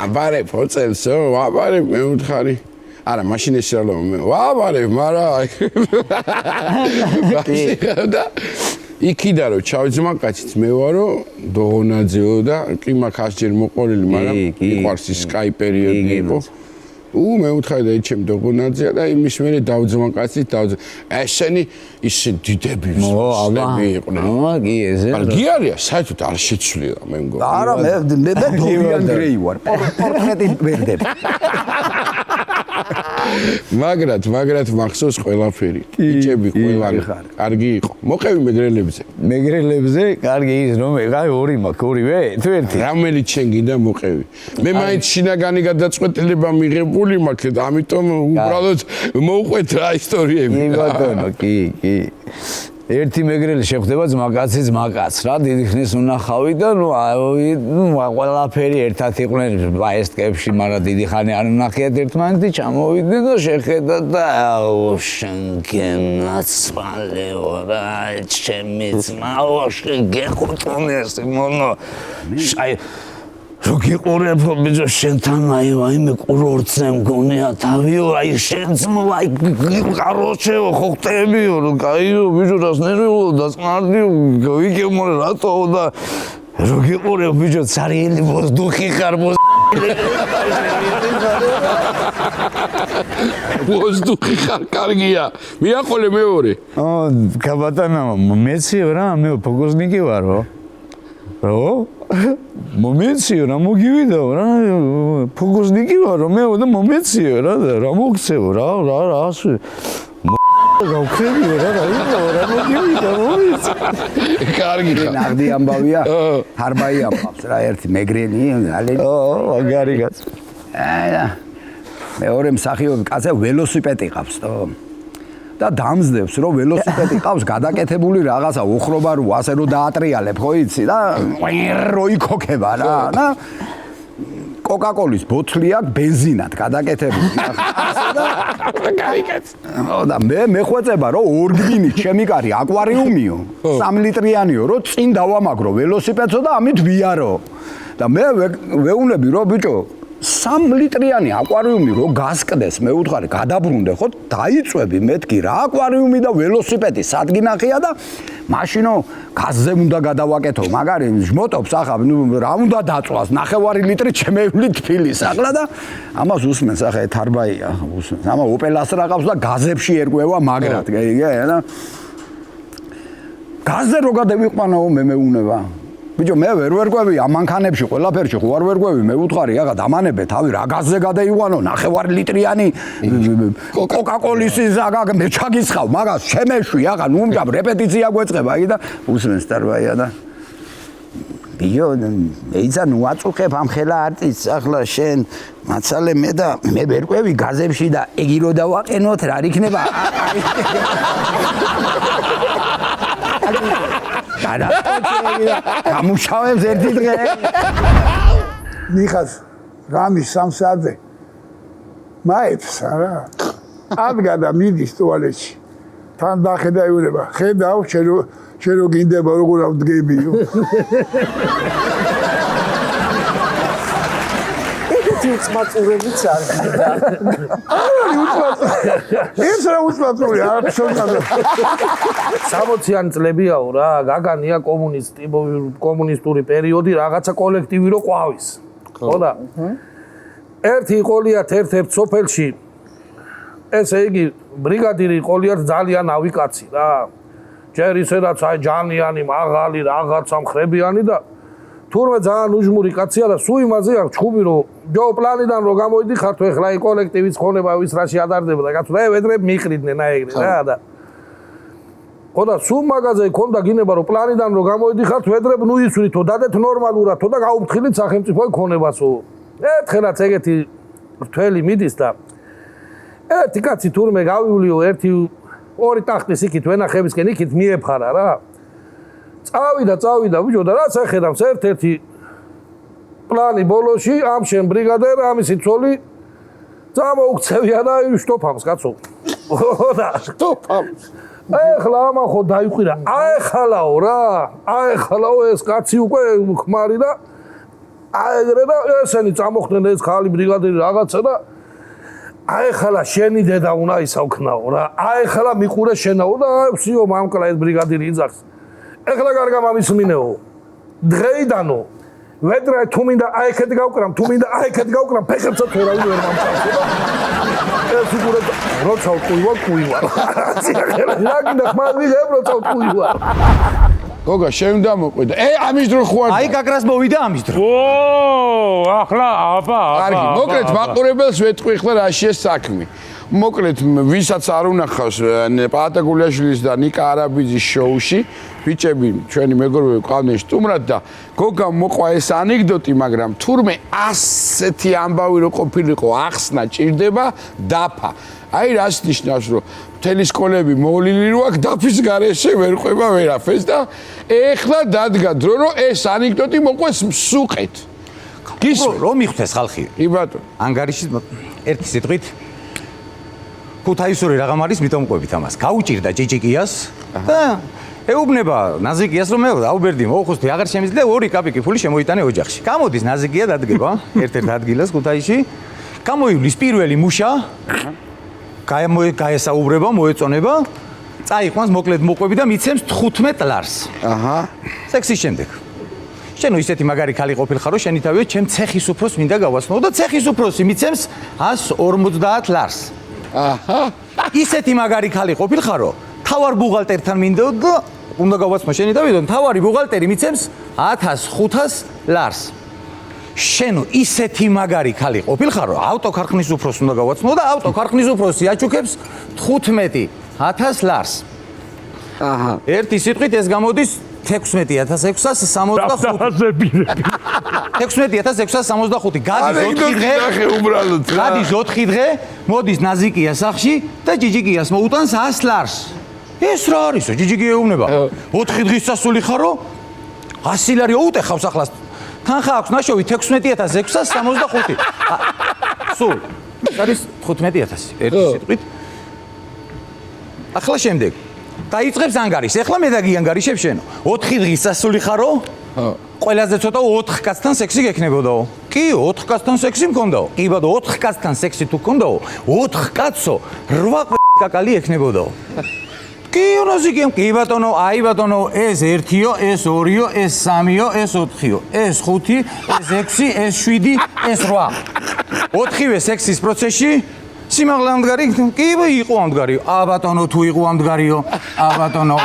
აბარე ფოცელსო აბარე მე უთხარი არა მაშინ ეს რა აბარე მარა და იქიდა რომ ჩავძმა კაციც მე ვარო დოღონაძეო და კი მაგ ასჯერ მოყოლილი მაგრამ იყვარს ის სკაი პერიოდი იყო მე უთხარი და იჩემ დოღონაძეა და იმის მერე დავძმა კაცით ესენი ისე დიდები ვსები იყვნენ კი ესე კი არია საერთოდ არ შეცვლია მე მგონი არა მე დორიან გრეი ვარ პორტრეტი ვერდები მაგრად მახსოვს ყველაფერი იჭები ყველანი კარგი იყო მოყევი მეგრელებზე კარგი ის რომ ეგ ორი მაქვს ორივე თუ ერთი რამელი ჩენ გინდა მოყევი მე მაინც შინაგანი გადაწყვეტილება მიღებული მაქვს ამიტომ უბრალოდ მოვყვეთ რა ისტორიები კი ბატონო კი ერთი მეგრელი შეხვდება ძმაკაცი ძმაკაც რა დიდი ხნის უნახავი და ნუ ყველაფერი ერთად იყვნენ ბაესკებში მაგრამ დიდი ხანი არ უნახიათ ერთმანეთი ჩამოვიდნენ და შეხედა და შენკენაცვალეო რა ჩემი ძმაო შეგეხუტუნეს მონო აი როგორ ბიჭო შენთან აი კურორტზე მგონია თავიო აი შენძმო აი კაროჩეო ხო ხტებიო რომ კაიო ბიჭო რას ნერვიო და წმარდიო ვიგე მორე რატო და როგორ ბიჭო цаრიელი ვოზდუხი ხარ ვოზდუხი ხარ კარგია მიაყოლე მეორე კაბატანა მეციო რა მე ფოკუსნიკი ვარო რო მომეციო რა მოგივიდაო რა ფოკუსნიკი ვარო მე და მომეციო რა მოგცევ რა ასე გავქრებიო რა მოგივიდა მომეცი კარგი ნაღდი ამბავია ჰარბაი ამბავს რა ერთი მეგრელი ალენი მაგარი კაც მეორე მსახიობი კაცი ველოსიპედი ყავს თო და დამძდებს რომ ველოსიპედი ყავს გადაკეთებული რაღაცა უხრობა რო ასე რო დაატრიალებ ხო იცი და რო იქოქება რა და კოკაკოლის ბოთლი აქვს ბენზინად გადაკეთებული ასე და კარიკაც და მე ხვეწება რომ ორგბინით ჩემი კარი აკვარიუმიო 3 ლიტრიანიო რომ წინ დავამაგრო ველოსიპედსო და ამით ვიარო და მე ვეუნები რომ ბიჭო 3 ლიტრიანი აკვარიუმი რო გასკდეს მე უთხარი გადაბრუნდე ხო დაიწვევი მეთქი რა აკვარიუმი და ველოსიპედი სადგინახია და მაშინო გაზზე უნდა გადავაკეთო მაგარი ჟმოტობს ახლა რა უნდა დაწვას 9 ლიტრი ჩემეული თბილის ახლა და ამას უსმენს ახლა თარბაია უსმენს ამა ოპელას რა ყავს და გაზებში ერკვევა მაგრად გიგე და გაზზე რო გადავიყვანაო მე მეუნება ბიჭო მე ვერ ვერკვევი ამანქანებში ყველაფერში ხო არ ვერკვევი მე უთხარი აღა დამანებე თავი რა გაზზე გადაიყვანო 9 litrიანი კოკაკოლის ზაგა მე ჩაგისხავ მაგას შემეშვი აღა ნუ მგაბ რეპეტიცია გვეწყება იგი და უსმენს თარბაია და ბიჭო მეიცა ნუ აწუხებ ამ ხელა არტის ახლა შენ მაცალე მე და მე ვერკვევი გაზებში და ეგი რო დავაყენოთ რა იქნება გამუშავებს ერთი დღე მიხას რამის 3 საათზე მაებს არა ადგა და მიდის ტუალეტში თან დახედა იურება ხედავ შენ რო გინდება როგორ ავდგებიო ერთი უცმაწურებიც არ გინდა. ეს რა უცმაწური არ შევწადე. 60-იანი წლებიაო რა, გაგანია კომუნისტური პერიოდი, რაღაცა კოლექტივი რო ყვავის. ხო და? ერთი ყოლიათ ერთ-ერთ სოფელში ესე იგი ბრიგადირი ყოლიათ ძალიან ავი კაცი რა. ჯერ ისედაც აი ჯანიანი, მაღალი, რაღაცა მხრებიანი და თურმე ძალიან უჟმური კაცია და სულ იმაზე აქვს ჩხუბი რომ ჯო პლანიდან რომ გამოვიდიხარ თუ ეხლა აი კოლექტივის ხონება ვის რაში ადარდება და კაცო ვედრებ მიყრიდნენ აი ეგრე რა და ხო და სულ მაგაზე ქონდა გინება რომ პლანიდან რომ გამოვიდიხარ ვედრებ ნუ ისვრითო დადეთ ნორმალურად თო და გაუფრთხილით სახელმწიფო ხონებასო ერთხელაც ეგეთი რთველი მიდის და ერთი კაცი თურმე გავიულიო ერთი ორი ტახტის იქით ვენახებისკენ იქით მიეფხარა რა წავიდა ბიჭო და რაც ეხედავს ერთ-ერთი პლანი ბოლოში ამ შენ ბრიგადერ ამისი ცოლი წამოუქცევია და შტოფამს კაცო და შტოფამს ეხლა ამა ხო დაიყვირა აეხალაო რა აეხალაო ეს კაცი უკვე ხმარი და აეგრე და ესენი წამოხდნენ ეს ხალი ბრიგადერი რაღაცა და აეხალა შენი დედა უნდა ისავქნაო რა აეხალა მიყურე შენაო და ვსიო მამკლა ეს ბრიგადირი იძახს ეხლა კარგა მამის მინეო დღეიდანო ვედრა თუ მინდა აიქეთ გავკრამ თუ მინდა აიქეთ გავკრამ ფეხებსაც ვერავინ ვერ მომწევს ეს უყურე როცა ყუივა რა გინდა ხმარ ვიღებ როცა ყუივა გოგა შევიდა მოყვიდა ამის დრო ხო არ აი გაგრას მოვიდა ამის დრო ახლა აბა კარგი მოკლედ მაყურებელს ვეთყვი ხლა რაშია საქმე მოკლედ ვისაც არ უნახავს პატაგულიაშვილის და ნიკა არაბიძის შოუში ბიჭები ჩვენი მეგობრები ყავდნენ სტუმრად და გოგამ მოყვა ეს ანეკდოტი მაგრამ თურმე ასეთი ამბავი რო ყოფილიყო ახსნა ჭირდება დაფა აი რას ნიშნავს რომ მთელი სკოლები მოვლილი რო აქ დაფის გარეშე ვერ ყვება ვერაფერს და ეხლა დადგა დრო რომ ეს ანეკდოტი მოყვეს მსუყეთ რომ მიხვდეს ხალხი კი ბატონო ანგარიში ერთი სიტყვით ქუთაისური რაღაც არის მიტომ ყვებით ამას გაუჭირდა ჭიჭიკიას და ეუბნება ნაზიკიას რომ მე აუბერდი მოუხოსთი აღარ შემიძლია 2 კაპიკი ფული შემოიტანე ოჯახში გამოდის ნაზიკია დადგება ერთ-ერთ ადგილას ქუთაისში გამოივლის პირველი მუშა გაესაუბრება მოეწონება წაიყვანს მოკლედ მოყვები და მიცემს 15 ლარს აჰა სექსის შემდეგ შენო ისეთი მაგარი ხალი ყოფილხარო შენი თავი ჩემ ცეხის უფროს მინდა გავაცნო და ცეხის უფროსი მიცემს 150 ლარს აჰა ისეთი მაგარი ხალი ყოფილხარო თავარ ბუღალტერთან მინდა და უნდა გავაცნო შენი თავი და თავარი ბუღალტერი მიცემს 1500 ლარს შენო ისეთი მაგარი ხალი ყოფილხარო ავტოქარხნის უფროს უნდა გავაცნო და ავტოქარხნის უფროსი აჩუქებს 15000 ლარს აჰა ერთი სიტყვით ეს გამოდის 16665 16665 გადის 4 დღე მოდის ნაზიკია სახში და ჯიჯიკიას მოუტანს 100 ლარს ეს რა არისო ჯიჯიკია ეუბნება 4 დღის წასული ხარო 100 ლარი უუტეხავს ახლას თანხა აქვს ნაშოვი 16665 სულ არის 15000 ერთი სიტყვით ახლა შემდეგ დაიწყებს ანგარიშს. ეხლა მე დაგიანგარიშებ შენო. 4 დღის წასული ხარო? ყველაზე ცოტა 4 კაცთან სექსი გექნებოდაო. კი, 4 კაცთან სექსი მქონდაო. კი ბატონო, 4 კაცთან სექსი თუ მქონდაო, 4 კაცო 8 კაკალი ექნებოდაო. კი, უნაზიგემ, კი ბატონო, აი ბატონო, ეს 1-იო, ეს 2-იო, ეს 3-იო, ეს 4-იო, ეს 5, ეს 6, ეს 7, ეს 8. 4-ვე სექსის პროცესში სიმაღლე ამდგარი კი იყო ამდგარი ბატონო თუ იყო ამდგარიო ბატონო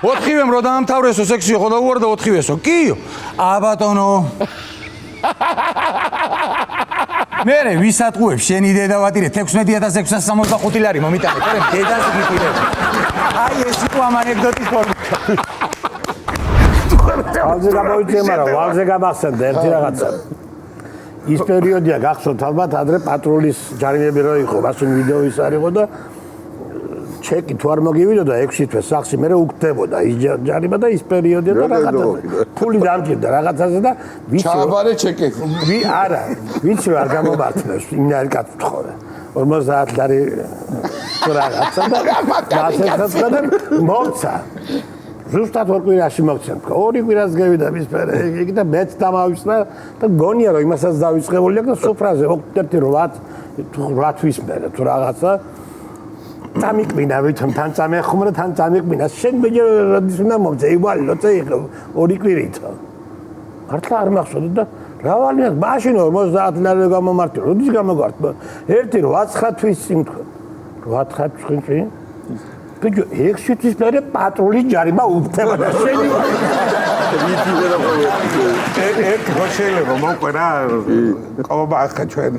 4-ვემ რო დაამთავრესო სექსი ხო დაუვარდა 4-ვესო კიო ბატონო მერე ვისატყუებს შენი დედავატირე 16665 ლარი მომიტანე ხომ დედას გიყიდე აი ეს იყო ამ ანეკდოტის ფორმა ალზე გამოვიწე მაგრამ ვალზე გამახსენდა ერთი რაღაცა ის პერიოდია გახსოვთ ალბათ ადრე პატრულის ჯარიმები რო იყო მასუნ ვიდეოის არისო და ჩეკი თუ არ მოგივიდოდა 6 თვე სახში მე უგდებოდა ის ჯარიმა და ის პერიოდია და რაღაცა ფული დამჭირდა რაღაცაზე და ვიცი ჩააბარე ჩეკები არა ვიცი არ გამომართლებს იმნაირ კაცს თხოვე 50 ლარი რაღაცა და მასეთაც და მოცა ზუსტად 2 კვირაში მოგცემ. 2 კვირას გევიდა მისფერე. იგი და მეც დამავიწყდა და გონია რომ იმასაც დავიწყებული აქვს და სუფრაზე 8 თვის მერე თუ რაღაცა დამიკმინა ვითომ თან წამეხუმრა თან წამიკმინა შენ მეჯერ როდის უნდა მომწე ივალო წე 2 კვირით მართლა არ მახსოვდა და რავალი მაშინ 50 ლარი გამომართი როდის გამოგართ 8 თვის წინ თქვა 8 თვის წინ ბიჭო 6 თვის მერე პატრულის ჯარიმა უფთება და შენი ხო შეიძლება მოყვე რა ყობა ახლა ჩვენ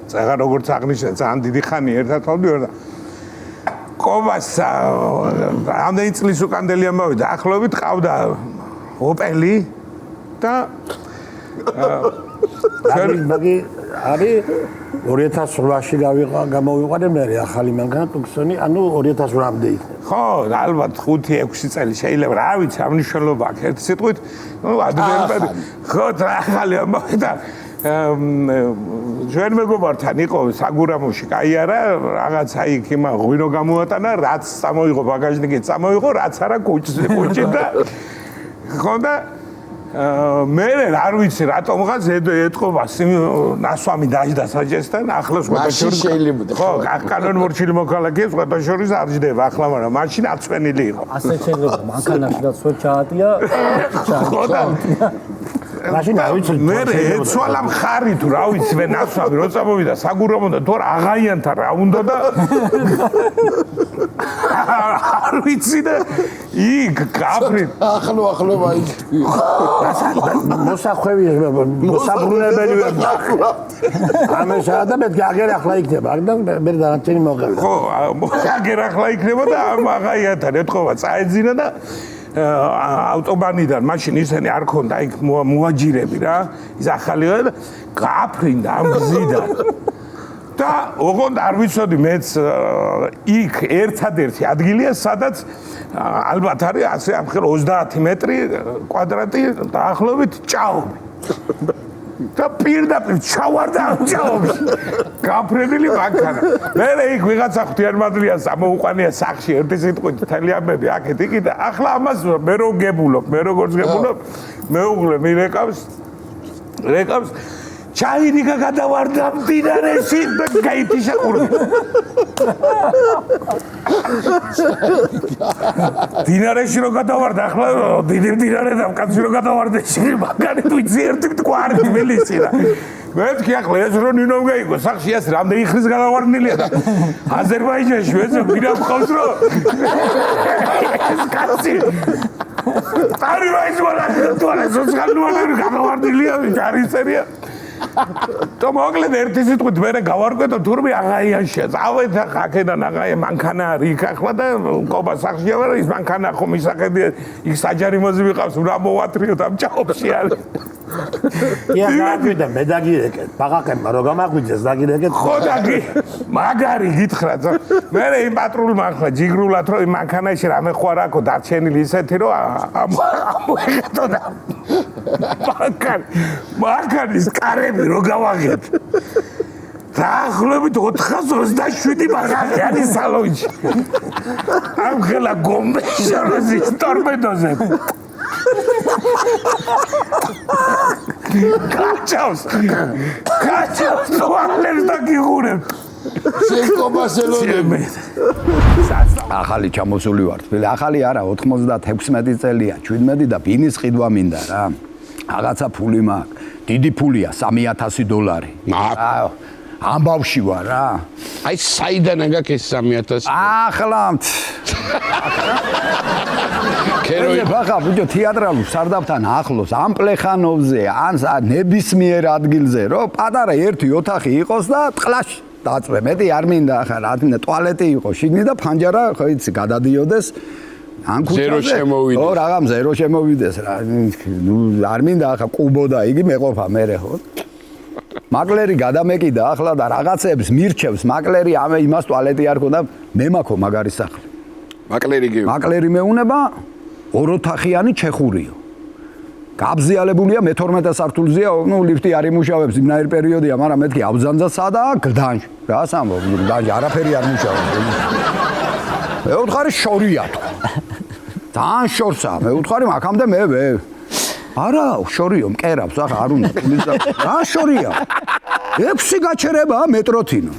წაღა როგორც აღნიშნეთ ძალიან დიდი ხანი ერთად ვდივარ და ყობას ამდენი წლის უკანდელი ამოვიდა ახლობით ყავდა ოპელი და მაგი არის 2008-ში გამოვიყვანე მე ახალი მანქანა ტუქსონი ანუ 2008-მდე იქნება ხო ალბათ 5-6 წელი შეიძლება რა ვიცი ამ მნიშვნელობა აქვს ერთი სიტყვით ნუ ადრე ხო ახალი ამოვიდა ჩვენ მეგობართან იყო საგურამოში კაი არა რაღაცა იქ იმა ღვინო გამოატანა რაც წამოიღო ბაგაჟნიკით წამოიღო რაც არა კუჭი და ხო და მე არ ვიცი რატომღაც ეთყობა ნასვამი დაждდა საჯესთან ახლოს შეიძლება ხო კანონმორჩილი მოქალაქე სხვადასხვა არ ჯდება ახლა მაგრამ მაშინ აწვენილი იყო ასე შეიძლება მანქანაში და სვეტ ჩაატია ხო და მაშინ არ ვიცი მე ეცვალა მხარი თუ რა ვიცი მე ნასვამი რო წამოვიდა საგურამოდა თუ აღაიანთა რა უნდა და არ ვიცი და იქ გაფრი ახლო მაინც მოსახვევი მოსაბრუნებელი ვერ ნახვა ამეშა და მე გაგერ ახლა იქნება და მე დანარჩენი მოღებდა ხო გაგერ ახლა იქნება და აღაიანთან ეთყობა წაეძინა და ავტობანიდან მაშინ ისინი არ ქონდა იქ მოაჯირები რა ის ახალია და გააფრინდა ამ გზიდან და ოღონდ არ ვიცოდი მეც იქ ერთადერთი ადგილია სადაც ალბათ არის ასე ამხელ 30 მეტრი კვადრატი დაახლოებით ჭაობი და პირდაპირ ჩავარდა ამ ჭაობში გაფრენილი მანქანა მე იქ ვიღაცა ღვთიანმადლიანს ამოუყანია სახში ერთი სიტყვით მთელი ამბები აქეთ იქით და ახლა ამას მე რო გებულობ მე როგორც გებულობ მეუღლე მირეკავს ჩაირიგა გადავარდა მდინარეში და გაითიშა ყურები მდინარეში რო გადავარდა ახლა დიდი მდინარე და კაცი რო გადავარდა შენ მაგარი თვიცი ერთი მტკვარი თბილისი რა მეთქი ახლა ეს რო ნინო გაიგო სახში ასე რამდენი ხნის გადავარდნილია და აზერბაიჯანში ესე გირა მყავს რო ეს კაცი არი ვაის ვალა თუ არა სოციალურ გადავარდნილია ჯარისერია და მოკლედ ერთი სიტყვით მე გავარკვე და თურმე აღაიანშია წავედ აქედან აღაია მანქანა არის იქ ახლა და ყობა სახში არა ის მანქანა ხომ ისახედია იქ საჯარიმოზე ვიყავს რა მოვათრიოთ ამ ჭაობში არის ია გაგვიდა მე დაგირეკე ბაღაკებმა რო გამაგვიძეს დაგირეკე ხო დაგი მაგარი გითხრა მე იმ პატრულმა ახლა ჯიგრულად რომ იმ მანქანაში რამე ხო არ აქვს დარჩენილი ისეთი რომ ამოიღეთო და მანქანის კარები რო გავაღეთ დაახლოებით 427 ბაღარი არის სალონში ამ ხელა გომბეშოროზი ტორპედოზე კაჩავს თვალებს დაგიღურებ შენ კომასელონები ახალი ჩამოსული ვარ თბილი ახალი არა 96 წელია 17 და ბინის ყიდვა მინდა რა რაღაცა ფული მაქვს დიდი ფულია $3000 ამბავში ვარ რა აი საიდან აგაკ ეს 3000 ახლა კეროი ბახა ბიჭო თეატრალურ სარდაფთან ახლოს ამ პლეხანოვზე ან ნებისმიერ ადგილზე რომ პატარა ერთი ოთახი იყოს და ტყლაში დაწვე მეტი არ მინდა ახლა რა მინდა ტუალეტი იყოს შიგნით და ფანჯარა ხო იცი გადადიოდეს ან კუჩაზე ო რაღა ზერო შემოვიდეს რა ნუ არ მინდა ახლა კუბო და იგი მეყოფა მე ხო მაკლერი გადამეკიდა ახლა და რაღაცებს მირჩევს მაკლერი ამ იმას ტუალეტი არ ქონდა მე მაქო მაგარი სახლი მაკლერი მეუნება ოროთახიანი ჩეხურიო გაბზიალებულია მე-12 სართულზეა ნუ ლიფტი არ იმუშავებს იმნაირ პერიოდია მაგრამ მეთქი აბზანძა სადაა გდანში რა სამბო გდანში არაფერი არ მუშავებს მეოთხარი შორია ძალიან შორსაა. მე ვუთხარი მაგამდე მე არა, შორიო, მკერავს, ახლა არ უნდა. რა შორია? 6 გაჩერებაა მეტროთინო.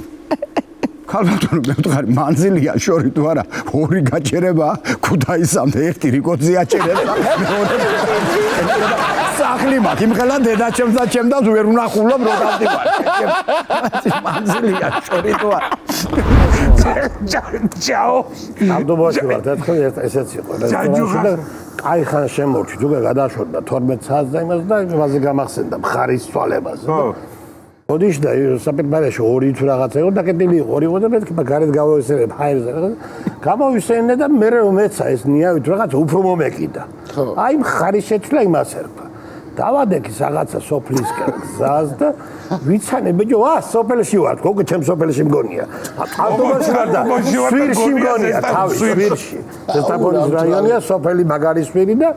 ქალბატონო, მე ვუთხარი, მანძილია შორი თუ არა, 2 გაჩერებაა ქუთაისამდე, 1 რიკოძე აჩერება. სახლი მაქვს, იმხელა დედაჩემს და ჩემს ვერ ვნახულობ რო დავდივარ. მანძილია შორი თუ არა. Ciao. ავტობუსი ვარ, ესეც იყო. აი ხან შემორჩი, თუ გადაშორდა 12 საათს და იმას და იმაზე გამახსენდა მხარის ცვალებაზე. ოდიშ და საპერბარეში 2 თუ რაღაცა იყო და კეთილი იყო 2 იყო და მეთქი გარეთ გავაისერებ ჰაერზე. გამოვისენენ და მე რომ მეცა ეს ნიავით რაღაცა უფრო მომეკიდა. აი მხარის შეცვლა იმას ერქვა. დავადექი რაღაცა სოფლისკენ გზას და ვიცანე ბიჭო სოფელში ვარ გოგო ჩემ სოფელში მგონია ავტობუსი ვარ და სვირში მგონია თავი სვირში ზესტაფონის რაიონია სოფელი მაგარისვირი და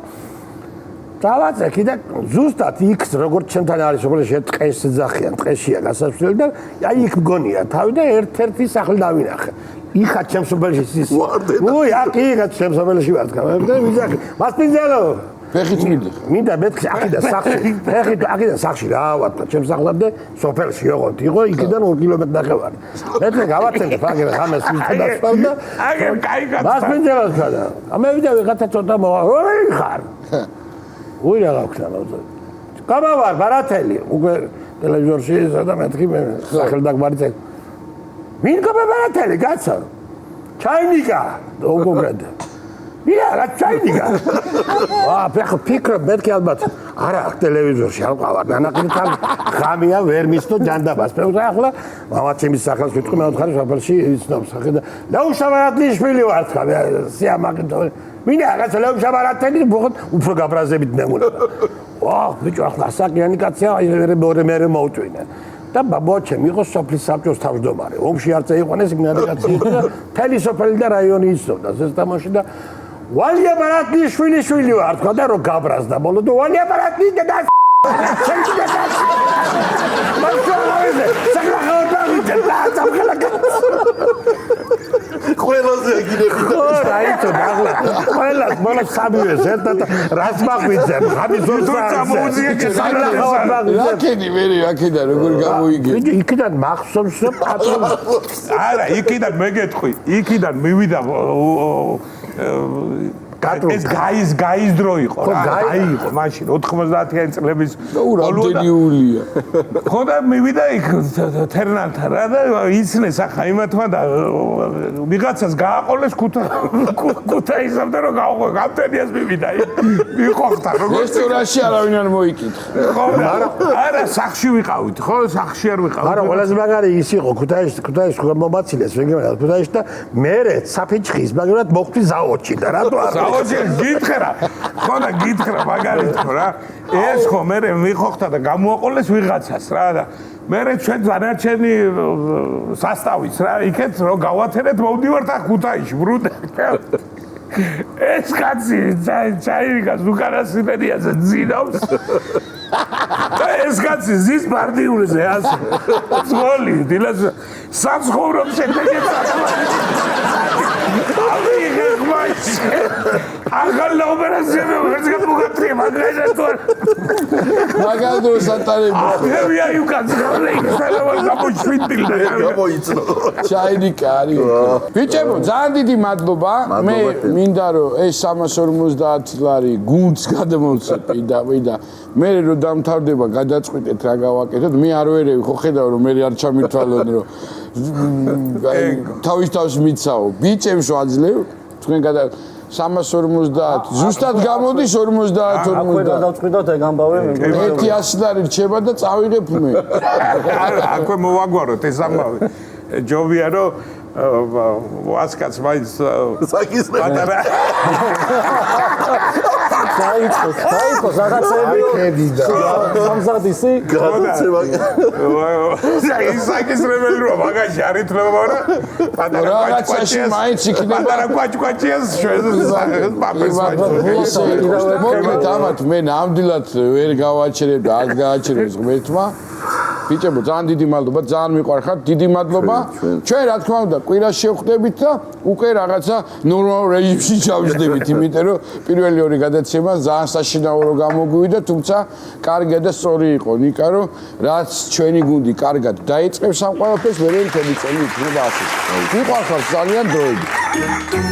დავადექი და ზუსტად იქ როგორც ჩემთან არის სოფელში ტყეს ძახიან ტყეშია გასასვლელი და აი იქ მგონია თავი და ერთ-ერთი სახლი დავინახე იქა ჩემ სოფელში ის უი აქ ჩემ სოფელში ვარ და ვიზახი მასპინძელო ფეხით მიდიხ. მინდა მეთქი აქედან სახში. ფეხით აქედან სახში რა ვარ, ჩემს სახლამდე სოფელში ოღონდ იყო, იქიდან 2 კილომეტრი ნახევარი. მეთქი გავაცენე ფაგერ ხამას მისცა დასვარ და აგერ კაი გაცა. მასპინძელოს გადა. მე ვიდა ვიღაცა ცოტა მოვა. ორი ხარ. უი რა გაქვთ ამაზე. გამავარ ბარათელი. უკვე ტელევიზორში და მეთქი მე სახელდაგმარიცე. მინ გამაბარათელი გაცა. ჩაინიკა. უგოგრად. მირა რა ჩაინიკა. ფიქრობ მეთქი ალბათ არა ტელევიზორში ალყავარ ნანაყრიდან ხამია ვერ მისდო ჯანდაბას. მე ახლა მამაცემის სახელს ვიტყვი მე ვთხარი სოფელში იცნობს ახლა ლაუშაბარათლიშვილი ვარ თქვა სიამაყიდო. მინდა რაღაცა ლაუშაბარათელი უფრო გაბრაზებით მემუნება. ბიჭო ახლა საკიანი კაცია მე მოვტვინე. და ბაბოჩემ იყო სოფლის საბჭოს თავმჯდომარე. ომში არც ეიყვანეს იმნადაკაცი და თელი სოფელი და რაიონი იცნობდა ზესტამოში და ვალია ბარათლიშვილი ვარ თქვა და რო გაბრაზდა ბოლო და ვალია ბარათლი და ყველაზე გინეხი რაიცო დაღლა ყველა მოლა საბიეს ერთად რას მაგვიძე ამი ზურცა მოუძიე რაკედი მე რაკედა როგორ გამოიგე იქიდან მახსოვს პატრონ არა იქიდან მეგეთყვი იქიდან მივიდა ეს გაის დრო იყო რა გაი იყო მაშინ 90-იანი წლების რამდენი იულია ხო და მივიდა იქ თერნალთან რა და იცნეს ახლა იმათმა და ვიღაცას გააყოლეს ქუთაისამდე რომ გააყო გამდენიას მივიდა მიყოხდა როგორ რესტორანში არავინ არ მოიკითხა ხო არა სახში ვიყავით ხო სახში არ ვიყავით არა ყველაზე მაგარი ის იყო ქუთაისში მომაცილეს ვეგემენა ქუთაისში და მერე საფიჩხის მაგრამ მოხვდი ზაოდში და რატო არ გითხრა ხო და გითხრა მაგალითად ხო რა ეს ხო მე მიხოხდა და გამოაყოლეს ვიღაცას რა და მე ჩვენ დანარჩენი სასტავის რა იქეთ რომ გავათერეთ მოვდივართ აქ ქუთაისში ბრუნდე ეს კაცი ჩაირიგას უკანასიმერიაზე ძინავს და ეს კაცი ზის ბარდიულზე ასე ძვალი დილას სამცხოვრობ შედეგებს ახლა ოპერაცია ვერც გამოგატრია მაგალითად მაგალითად სატარები მე აიუკაც ხალხი გამოშვიდილდა გამოიწნო ჩაინიკა არის ბიჭებო ძალიან დიდი მადლობა მე მინდა რომ ეს 350 ლარი გუნდს გადმოვცემ და მე რომ დამთავრდება გადაწყვეტეთ რა გავაკეთოთ მე არ ვერევი ხო ხედავ რომ მე არ ჩამითვალონ რომ თავის მიცაო ბიჭებს ვაძლევ თქვენ 350 ზუსტად გამოდის 50 აკვე გადავწყვიტოთ ეგ ამბავე მე 100 ლარი რჩება და წავიღებ მე არა აკვე მოვაგვაროთ ეს ამბავი ჯობია რომ ვასკაც მაინც პატარა დაიწყოს რაღაცები სამზადისი გადაცემა ისაკისრებელი რომ მაგაში არ ითვლება რა რაღაცაში მაინც იქნება პატარა კვაჭკვაჭიას პაპერს მოკლედ ამათ მე ნამდვილად ვერ გავაჩერებ და არ გააჩერებს ღმერთმა ბიჭებო, ძალიან დიდი მადლობა, ძალიან მიყვარხართ, დიდი მადლობა. ჩვენ რა თქმა უნდა, კვირას შევხვდებით და უკვე რაღაცა ნორმალურ რეჟიმში ჩავჯდებით, იმიტომ რომ პირველი ორი გადაცემა ძალიან საშინაურო გამოგვივიდა, თუმცა კარგი და სწორი იყო, ნიკა, რომ რაც ჩვენი გუნდი კარგად დაიწყებს ამ ყველაფერს, მე მთელი წელი იქნება ასე. მიყვარხართ ძალიან დროებით.